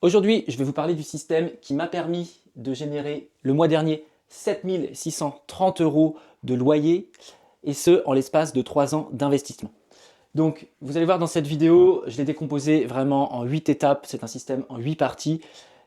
Aujourd'hui, je vais vous parler du système qui m'a permis de générer le mois dernier 7 630 € de loyer et ce, en l'espace de 3 ans d'investissement. Donc, vous allez voir dans cette vidéo, je l'ai décomposé vraiment en 8 étapes. C'est un système en 8 parties.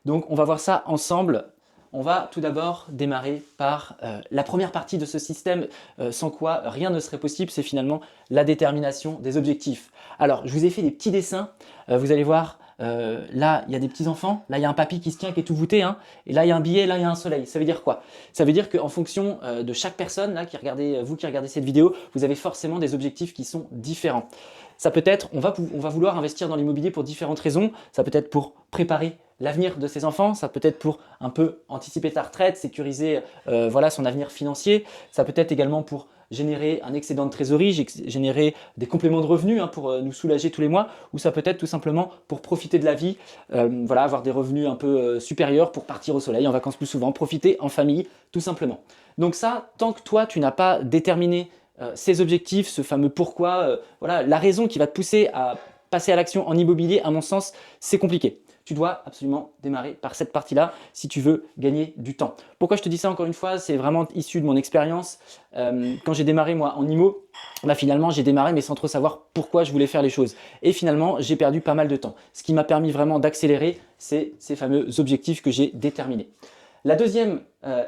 Donc, on va voir ça ensemble. On va tout d'abord démarrer par la première partie de ce système, sans quoi rien ne serait possible, c'est finalement la détermination des objectifs. Alors, je vous ai fait des petits dessins, vous allez voir, là, il y a des petits enfants, là, il y a un papy qui se tient, qui est tout voûté, hein, et là, il y a un billet, là, il y a un soleil. Ça veut dire quoi? Ça veut dire qu'en fonction de chaque personne, là, vous qui regardez cette vidéo, vous avez forcément des objectifs qui sont différents. Ça peut être, on va vouloir investir dans l'immobilier pour différentes raisons. Ça peut être pour préparer l'avenir de ses enfants, ça peut être pour un peu anticiper sa retraite, sécuriser voilà, son avenir financier. Ça peut être également pour générer un excédent de trésorerie, générer des compléments de revenus pour nous soulager tous les mois, ou ça peut être tout simplement pour profiter de la vie, voilà, avoir des revenus un peu supérieurs pour partir au soleil, en vacances plus souvent, profiter en famille, tout simplement. Donc ça, tant que toi, tu n'as pas déterminé ces objectifs, ce fameux pourquoi, voilà, la raison qui va te pousser à passer à l'action en immobilier, à mon sens, c'est compliqué. Tu dois absolument démarrer par cette partie-là si tu veux gagner du temps. Pourquoi je te dis ça encore une fois? C'est vraiment issu de mon expérience. Quand j'ai démarré moi en IMO, bah finalement j'ai démarré mais sans trop savoir pourquoi je voulais faire les choses. Et finalement j'ai perdu pas mal de temps. Ce qui m'a permis vraiment d'accélérer, c'est ces fameux objectifs que j'ai déterminés. La deuxième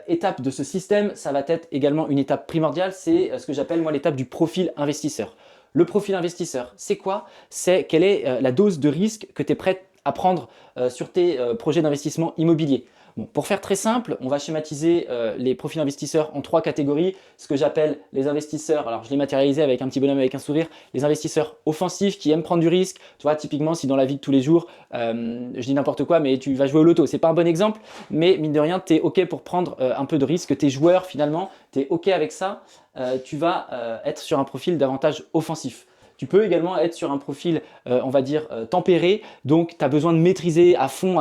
étape de ce système, ça va être également une étape primordiale, c'est ce que j'appelle moi l'étape du profil investisseur. Le profil investisseur, c'est quoi? C'est quelle est la dose de risque que tu es prêt à prendre sur tes projets d'investissement immobilier. Bon, pour faire très simple, on va schématiser les profils investisseurs en 3 catégories. Ce que j'appelle les investisseurs, alors je l'ai matérialisé avec un petit bonhomme avec un sourire, les investisseurs offensifs qui aiment prendre du risque. Tu vois, typiquement, si dans la vie de tous les jours, je dis n'importe quoi, mais tu vas jouer au loto, c'est pas un bon exemple, mais mine de rien, tu es OK pour prendre un peu de risque. Tes joueurs, finalement, tu es OK avec ça. Tu vas être sur un profil davantage offensif. Tu peux également être sur un profil, on va dire, tempéré. Donc, tu as besoin de maîtriser à fond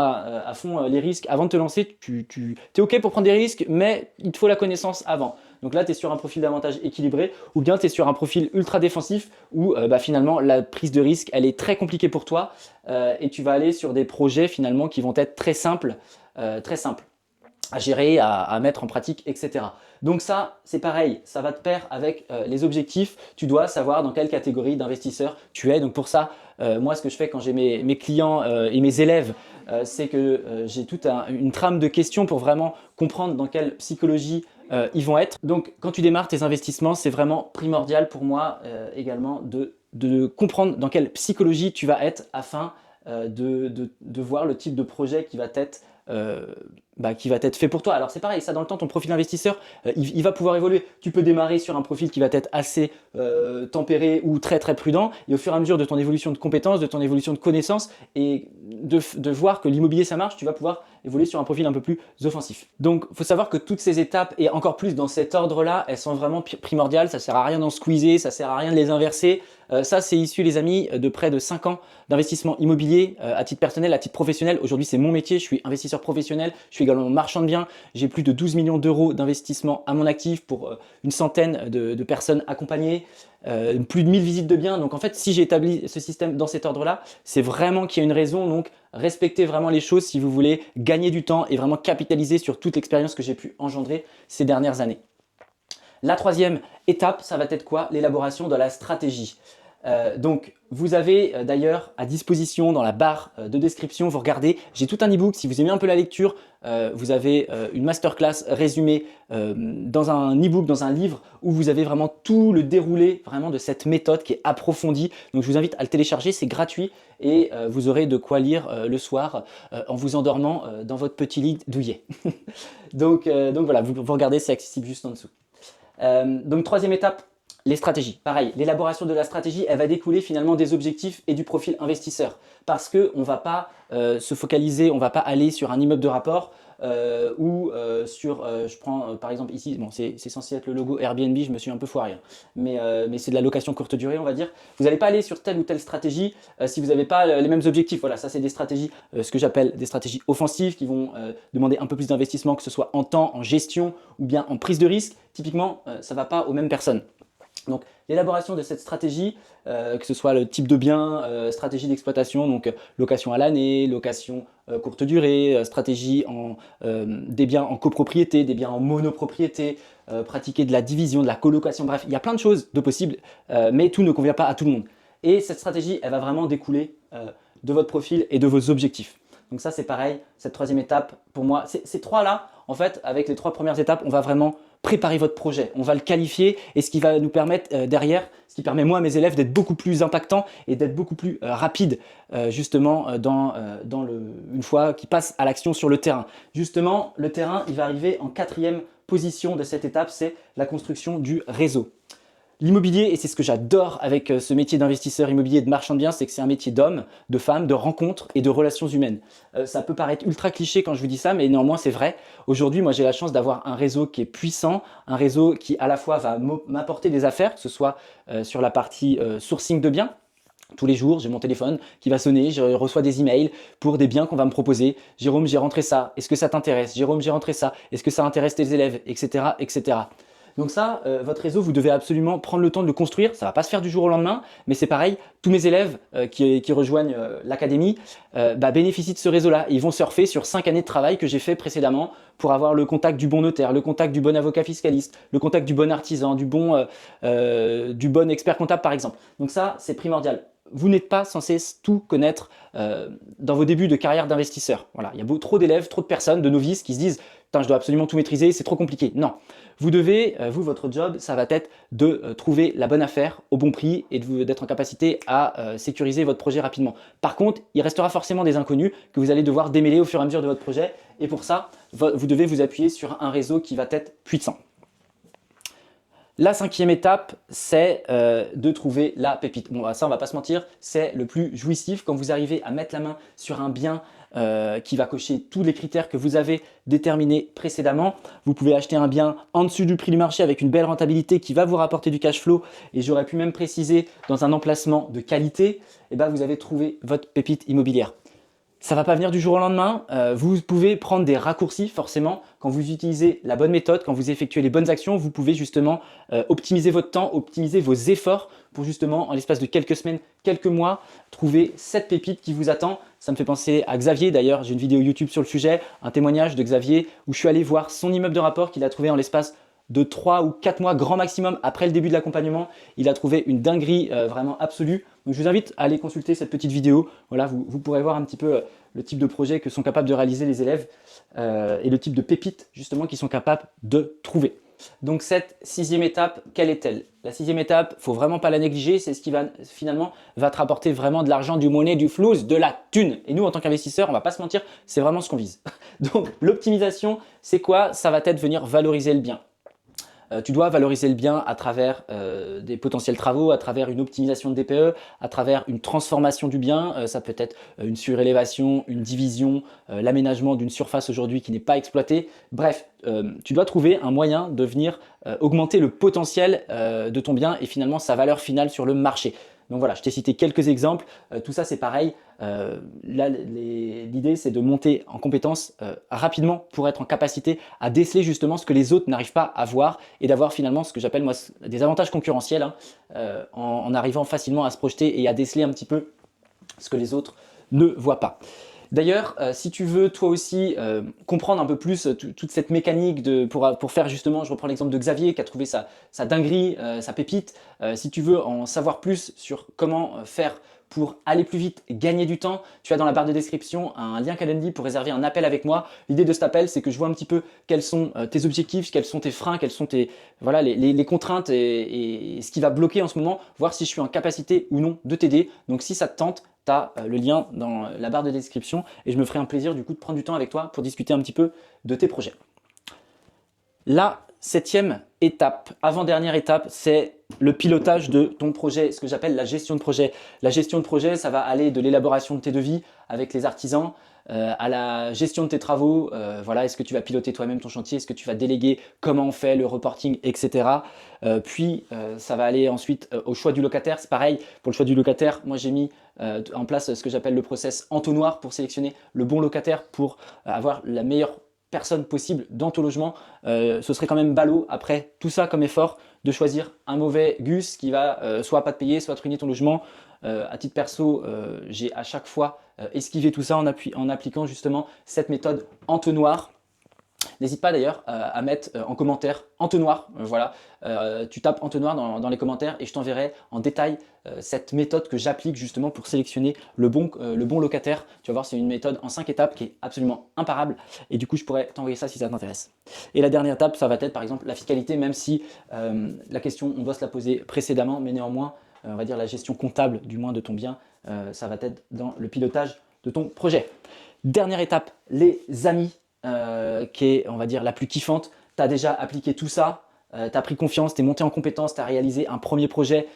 les risques avant de te lancer. Tu es OK pour prendre des risques, mais il te faut la connaissance avant. Donc là, tu es sur un profil davantage équilibré ou bien tu es sur un profil ultra défensif où finalement, la prise de risque, elle est très compliquée pour toi et tu vas aller sur des projets finalement qui vont être très simples à gérer, à mettre en pratique, etc. Donc ça, c'est pareil, ça va de pair avec les objectifs. Tu dois savoir dans quelle catégorie d'investisseur tu es. Donc pour ça, moi, ce que je fais quand j'ai mes clients et mes élèves, c'est que j'ai toute une trame de questions pour vraiment comprendre dans quelle psychologie ils vont être. Donc quand tu démarres tes investissements, c'est vraiment primordial pour moi également de comprendre dans quelle psychologie tu vas être afin de voir le type de projet qui va être fait pour toi. Alors c'est pareil, ça dans le temps, ton profil investisseur, il va pouvoir évoluer. Tu peux démarrer sur un profil qui va être assez tempéré ou très très prudent, et au fur et à mesure de ton évolution de compétences, de ton évolution de connaissances, et de voir que l'immobilier ça marche, tu vas pouvoir évoluer sur un profil un peu plus offensif. Donc il faut savoir que toutes ces étapes, et encore plus dans cet ordre-là, elles sont vraiment primordiales. Ça sert à rien d'en squeezer, ça sert à rien de les inverser. Ça c'est issu les amis de près de 5 ans d'investissement immobilier à titre personnel, à titre professionnel. Aujourd'hui c'est mon métier, je suis investisseur professionnel, je suis également marchand de biens. J'ai plus de 12 millions d'euros d'investissement à mon actif pour une centaine de personnes accompagnées, plus de 1000 visites de biens. Donc en fait, si j'ai établi ce système dans cet ordre-là, c'est vraiment qu'il y a une raison. Donc respectez vraiment les choses si vous voulez gagner du temps et vraiment capitaliser sur toute l'expérience que j'ai pu engendrer ces dernières années. La troisième étape, ça va être quoi? L'élaboration de la stratégie. Donc, vous avez d'ailleurs à disposition dans la barre de description, vous regardez, j'ai tout un e-book. Si vous aimez un peu la lecture, vous avez une masterclass résumée dans un e-book, dans un livre où vous avez vraiment tout le déroulé vraiment de cette méthode qui est approfondie. Donc, je vous invite à le télécharger, c'est gratuit et vous aurez de quoi lire le soir en vous endormant dans votre petit lit douillet. Donc voilà, vous regardez, c'est accessible juste en dessous. Donc, troisième étape, les stratégies. Pareil, l'élaboration de la stratégie, elle va découler finalement des objectifs et du profil investisseur. Parce qu'on ne va pas se focaliser, on ne va pas aller sur un immeuble de rapport ou sur, je prends par exemple ici, bon, c'est censé être le logo Airbnb, je me suis un peu foiré, hein, mais c'est de la location courte durée, on va dire. Vous n'allez pas aller sur telle ou telle stratégie si vous n'avez pas les mêmes objectifs. Voilà, ça c'est des stratégies, ce que j'appelle des stratégies offensives qui vont demander un peu plus d'investissement, que ce soit en temps, en gestion ou bien en prise de risque. Typiquement, ça ne va pas aux mêmes personnes. Donc l'élaboration de cette stratégie, que ce soit le type de bien, stratégie d'exploitation, donc location à l'année, location courte durée, stratégie des biens en copropriété, des biens en monopropriété, pratiquer de la division, de la colocation, bref, il y a plein de choses de possibles, mais tout ne convient pas à tout le monde. Et cette stratégie, elle va vraiment découler de votre profil et de vos objectifs. Donc ça c'est pareil, cette troisième étape, pour moi, ces trois-là, en fait, avec les 3 premières étapes, on va vraiment préparer votre projet, on va le qualifier et ce qui va nous permettre derrière, ce qui permet moi à mes élèves d'être beaucoup plus impactants et d'être beaucoup plus rapides justement une fois qu'ils passent à l'action sur le terrain. Justement, le terrain, il va arriver en 4e position de cette étape, c'est la construction du réseau. L'immobilier, et c'est ce que j'adore avec ce métier d'investisseur immobilier et de marchand de biens, c'est que c'est un métier d'homme, de femme, de rencontres et de relations humaines. Ça peut paraître ultra cliché quand je vous dis ça, mais néanmoins c'est vrai. Aujourd'hui, moi j'ai la chance d'avoir un réseau qui est puissant, un réseau qui à la fois va m'apporter des affaires, que ce soit sur la partie sourcing de biens. Tous les jours, j'ai mon téléphone qui va sonner, je reçois des emails pour des biens qu'on va me proposer. Jérôme, j'ai rentré ça, est-ce que ça t'intéresse? Jérôme, j'ai rentré ça, est-ce que ça intéresse tes élèves? Etc. etc. Donc ça, votre réseau, vous devez absolument prendre le temps de le construire. Ça ne va pas se faire du jour au lendemain, mais c'est pareil, tous mes élèves qui rejoignent l'académie bénéficient de ce réseau-là. Ils vont surfer sur 5 années de travail que j'ai fait précédemment pour avoir le contact du bon notaire, le contact du bon avocat fiscaliste, le contact du bon artisan, du bon expert comptable par exemple. Donc ça, c'est primordial. Vous n'êtes pas censé tout connaître dans vos débuts de carrière d'investisseur. Voilà, il y a trop d'élèves, trop de personnes, de novices qui se disent « Putain, je dois absolument tout maîtriser, c'est trop compliqué ». Non, vous devez, votre job, ça va être de trouver la bonne affaire au bon prix et d'être en capacité à sécuriser votre projet rapidement. Par contre, il restera forcément des inconnus que vous allez devoir démêler au fur et à mesure de votre projet. Et pour ça, vous devez vous appuyer sur un réseau qui va être puissant. La 5e étape, c'est de trouver la pépite. Bon, ça, on va pas se mentir, c'est le plus jouissif quand vous arrivez à mettre la main sur un bien qui va cocher tous les critères que vous avez déterminés précédemment. Vous pouvez acheter un bien en dessous du prix du marché avec une belle rentabilité qui va vous rapporter du cash flow. Et j'aurais pu même préciser dans un emplacement de qualité, et vous avez trouvé votre pépite immobilière. Ça ne va pas venir du jour au lendemain. Vous pouvez prendre des raccourcis forcément. Quand vous utilisez la bonne méthode, quand vous effectuez les bonnes actions, vous pouvez justement optimiser votre temps, optimiser vos efforts pour justement, en l'espace de quelques semaines, quelques mois, trouver cette pépite qui vous attend. Ça me fait penser à Xavier d'ailleurs. J'ai une vidéo YouTube sur le sujet, un témoignage de Xavier où je suis allé voir son immeuble de rapport qu'il a trouvé en l'espace de 3 ou 4 mois grand maximum après le début de l'accompagnement. Il a trouvé une dinguerie vraiment absolue. Donc je vous invite à aller consulter cette petite vidéo. Voilà, vous pourrez voir un petit peu le type de projet que sont capables de réaliser les élèves et le type de pépites justement qu'ils sont capables de trouver. Donc cette 6e étape, quelle est-elle? La 6e étape, faut vraiment pas la négliger, c'est ce qui va finalement te rapporter vraiment de l'argent, du monnaie, du flouze, de la thune. Et nous en tant qu'investisseurs, on va pas se mentir, c'est vraiment ce qu'on vise. Donc l'optimisation, c'est quoi? Ça va être venir valoriser le bien. Tu dois valoriser le bien à travers des potentiels travaux, à travers une optimisation de DPE, à travers une transformation du bien. Ça peut être une surélévation, une division, l'aménagement d'une surface aujourd'hui qui n'est pas exploitée. Bref, tu dois trouver un moyen de venir augmenter le potentiel de ton bien et finalement sa valeur finale sur le marché. Donc voilà, je t'ai cité quelques exemples. Tout ça, c'est pareil. Là, l'idée, c'est de monter en compétence rapidement pour être en capacité à déceler justement ce que les autres n'arrivent pas à voir et d'avoir finalement ce que j'appelle moi des avantages concurrentiels en arrivant facilement à se projeter et à déceler un petit peu ce que les autres ne voient pas. D'ailleurs, si tu veux toi aussi comprendre un peu plus toute cette mécanique pour faire justement, je reprends l'exemple de Xavier qui a trouvé sa dinguerie, sa pépite, si tu veux en savoir plus sur comment faire pour aller plus vite, gagner du temps, tu as dans la barre de description un lien Calendly pour réserver un appel avec moi. L'idée de cet appel, c'est que je vois un petit peu quels sont tes objectifs, quels sont tes freins, quelles sont voilà, les contraintes et ce qui va bloquer en ce moment, voir si je suis en capacité ou non de t'aider. Donc si ça te tente, tu as le lien dans la barre de description et je me ferai un plaisir du coup de prendre du temps avec toi pour discuter un petit peu de tes projets. La 7e étape, avant-dernière étape, c'est le pilotage de ton projet, ce que j'appelle la gestion de projet. La gestion de projet, ça va aller de l'élaboration de tes devis avec les artisans, à la gestion de tes travaux, voilà, est-ce que tu vas piloter toi-même ton chantier, est-ce que tu vas déléguer, comment on fait, le reporting, etc. Puis ça va aller ensuite au choix du locataire, c'est pareil, pour le choix du locataire, moi j'ai mis en place ce que j'appelle le process entonnoir pour sélectionner le bon locataire pour avoir la meilleure personnes possibles dans ton logement. Ce serait quand même ballot, après tout ça comme effort, de choisir un mauvais Gus qui va soit pas te payer, soit te ruiner ton logement. À titre perso, j'ai à chaque fois esquivé tout ça en appliquant justement cette méthode entonnoir. N'hésite pas d'ailleurs à mettre en commentaire entonnoir, voilà, tu tapes entonnoir dans les commentaires et je t'enverrai en détail cette méthode que j'applique justement pour sélectionner le bon locataire. Tu vas voir, c'est une méthode en 5 étapes qui est absolument imparable et du coup je pourrais t'envoyer ça si ça t'intéresse. Et la dernière étape, ça va être par exemple la fiscalité, même si la question on doit se la poser précédemment, mais néanmoins on va dire la gestion comptable du moins de ton bien, ça va être dans le pilotage de ton projet. Dernière étape, les amis. Qui est, on va dire, la plus kiffante. Tu as déjà appliqué tout ça, tu as pris confiance, tu es monté en compétence, tu as réalisé un premier projet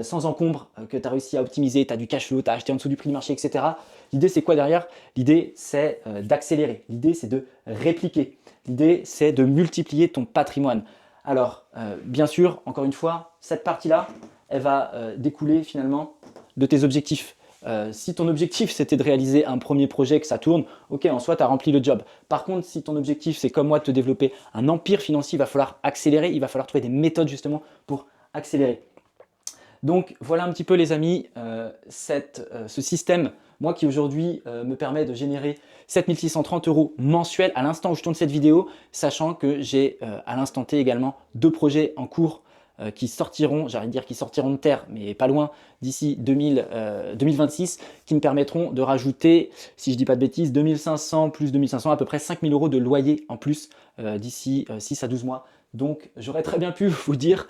sans encombre, que tu as réussi à optimiser, tu as du cash flow, tu as acheté en dessous du prix du marché, etc. L'idée, c'est quoi derrière? L'idée, c'est d'accélérer. L'idée, c'est de répliquer. L'idée, c'est de multiplier ton patrimoine. Alors, bien sûr, encore une fois, cette partie-là, elle va découler finalement de tes objectifs. Si ton objectif c'était de réaliser un premier projet, que ça tourne, ok, en soi tu as rempli le job. Par contre, si ton objectif c'est comme moi de te développer un empire financier, il va falloir accélérer, il va falloir trouver des méthodes justement pour accélérer. Donc voilà un petit peu les amis, ce système, moi qui aujourd'hui me permet de générer 7 630 € mensuels à l'instant où je tourne cette vidéo, sachant que j'ai à l'instant T également 2 projets en cours qui sortiront, j'arrête de dire qui sortiront de terre, mais pas loin, d'ici 2026, qui me permettront de rajouter, si je dis pas de bêtises, 2500 plus 2500, à peu près 5000 € de loyer en plus d'ici 6 à 12 mois. Donc j'aurais très bien pu vous dire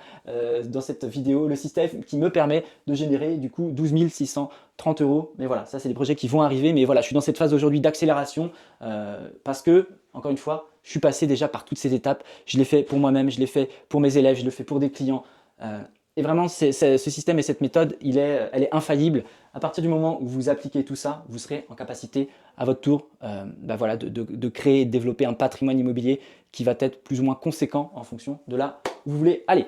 dans cette vidéo le système qui me permet de générer du coup 12 630 €. Mais voilà, ça c'est des projets qui vont arriver. Mais voilà, je suis dans cette phase aujourd'hui d'accélération parce que, encore une fois, je suis passé déjà par toutes ces étapes. Je l'ai fait pour moi-même, je l'ai fait pour mes élèves, je le fais pour des clients. Et vraiment, ce système et cette méthode, elle est infaillible. À partir du moment où vous appliquez tout ça, vous serez en capacité à votre tour voilà, de créer et de développer un patrimoine immobilier qui va être plus ou moins conséquent en fonction de là où vous voulez aller.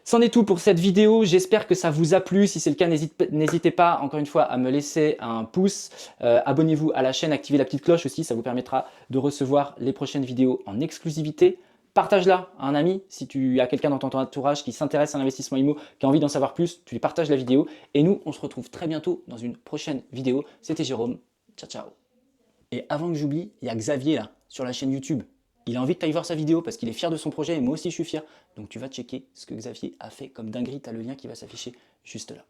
C'en est tout pour cette vidéo, j'espère que ça vous a plu. Si c'est le cas, n'hésitez pas encore une fois à me laisser un pouce. Abonnez-vous à la chaîne, activez la petite cloche aussi, ça vous permettra de recevoir les prochaines vidéos en exclusivité. Partage-la à un ami, si tu as quelqu'un dans ton entourage qui s'intéresse à l'investissement IMO, qui a envie d'en savoir plus, tu lui partages la vidéo. Et nous, on se retrouve très bientôt dans une prochaine vidéo. C'était Jérôme, ciao ciao. Et avant que j'oublie, il y a Xavier là, sur la chaîne YouTube. Il a envie que tu ailles voir sa vidéo parce qu'il est fier de son projet et moi aussi je suis fier. Donc tu vas checker ce que Xavier a fait comme dinguerie, tu as le lien qui va s'afficher juste là.